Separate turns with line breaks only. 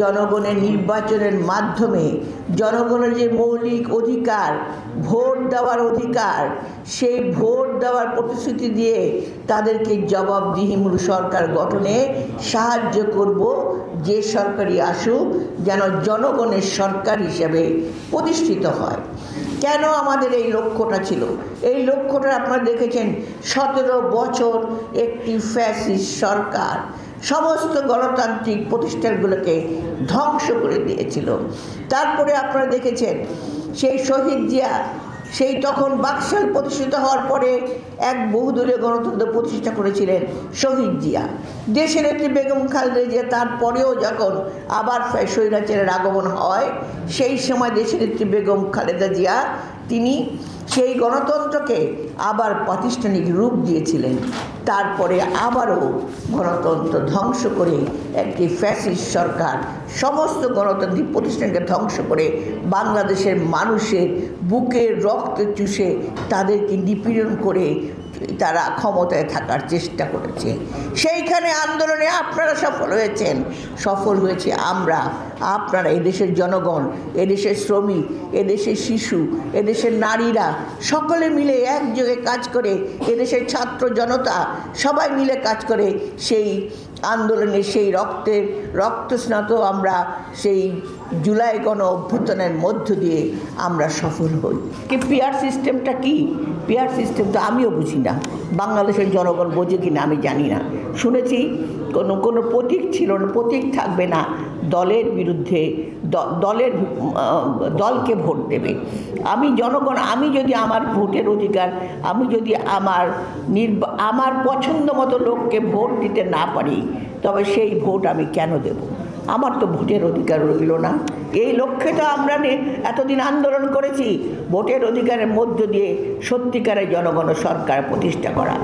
জনগণের নির্বাচনের মাধ্যমে জনগণের যে মৌলিক অধিকার ভোট দেওয়ার অধিকার, সেই ভোট দেওয়ার প্রতিশ্রুতি দিয়ে তাদেরকে জবাবদিহিমূলক সরকার গঠনে সাহায্য করব। যে সরকারই আসুক যেন জনগণের সরকার হিসেবে প্রতিষ্ঠিত হয়। কেন আমাদের এই লক্ষ্যটা ছিল? এই লক্ষ্যটা আপনারা দেখেছেন 17 বছর একটি ফ্যাসিস্ট সরকার সমস্ত গণতান্ত্রিক প্রতিষ্ঠানগুলোকে ধ্বংস করে দিয়েছিল। তারপরে আপনারা দেখেছেন সেই শহীদ জিয়া, সেই তখন বাকশাল প্রতিষ্ঠিত হওয়ার পরে এক বহুদলীয় গণতন্ত্র প্রতিষ্ঠা করেছিলেন শহীদ জিয়া। দেশের নেত্রী বেগম খালেদা জিয়া তারপরেও যখন আবার স্বৈরাচারের আগমন হয়, সেই সময় দেশের নেত্রী বেগম খালেদা জিয়া তিনি সেই গণতন্ত্রকে আবার প্রাতিষ্ঠানিক রূপ দিয়েছিলেন। তারপরে আবারও গণতন্ত্র ধ্বংস করে একটি ফ্যাসিস্ট সরকার সমস্ত গণতান্ত্রিক প্রতিষ্ঠানকে ধ্বংস করে বাংলাদেশের মানুষের বুকের রক্ত চুষে তাদেরকে নিপীড়ন করে তারা ক্ষমতায় থাকার চেষ্টা করেছে। সেইখানে আন্দোলনে আপনারা সফল হয়েছেন, সফল হয়েছে আমরা, আপনারা, এদেশের জনগণ, এদেশের শ্রমিক, এদেশের শিশু, এদেশের নারীরা সকলে মিলে একযোগে কাজ করে, এদেশের ছাত্র জনতা সবাই মিলে কাজ করে সেই আন্দোলনে সেই রক্তস্নাত আমরা সেই জুলাই গণ অভ্যুত্থানের মধ্য দিয়ে আমরা সফল হই। পিআর সিস্টেমটা কি? পিআর সিস্টেম তো আমিও বুঝি না, বাংলাদেশের জনগণ বোঝে কিনা আমি জানি না। শুনেছি কোনো প্রতীক ছিল না, প্রতীক থাকবে না, দলের বিরুদ্ধে দলকে ভোট দেবে। আমি জনগণ, আমি যদি আমার ভোটের অধিকার, আমি যদি আমার পছন্দ মতো লোককে ভোট দিতে না পারি, তবে সেই ভোট আমি কেন দেব? আমার তো ভোটের অধিকার রইল না। এই লক্ষ্যে তো আমরা এতদিন আন্দোলন করেছি, ভোটের অধিকারের মধ্য দিয়ে সত্যিকারের জনগণ সরকার প্রতিষ্ঠা করা।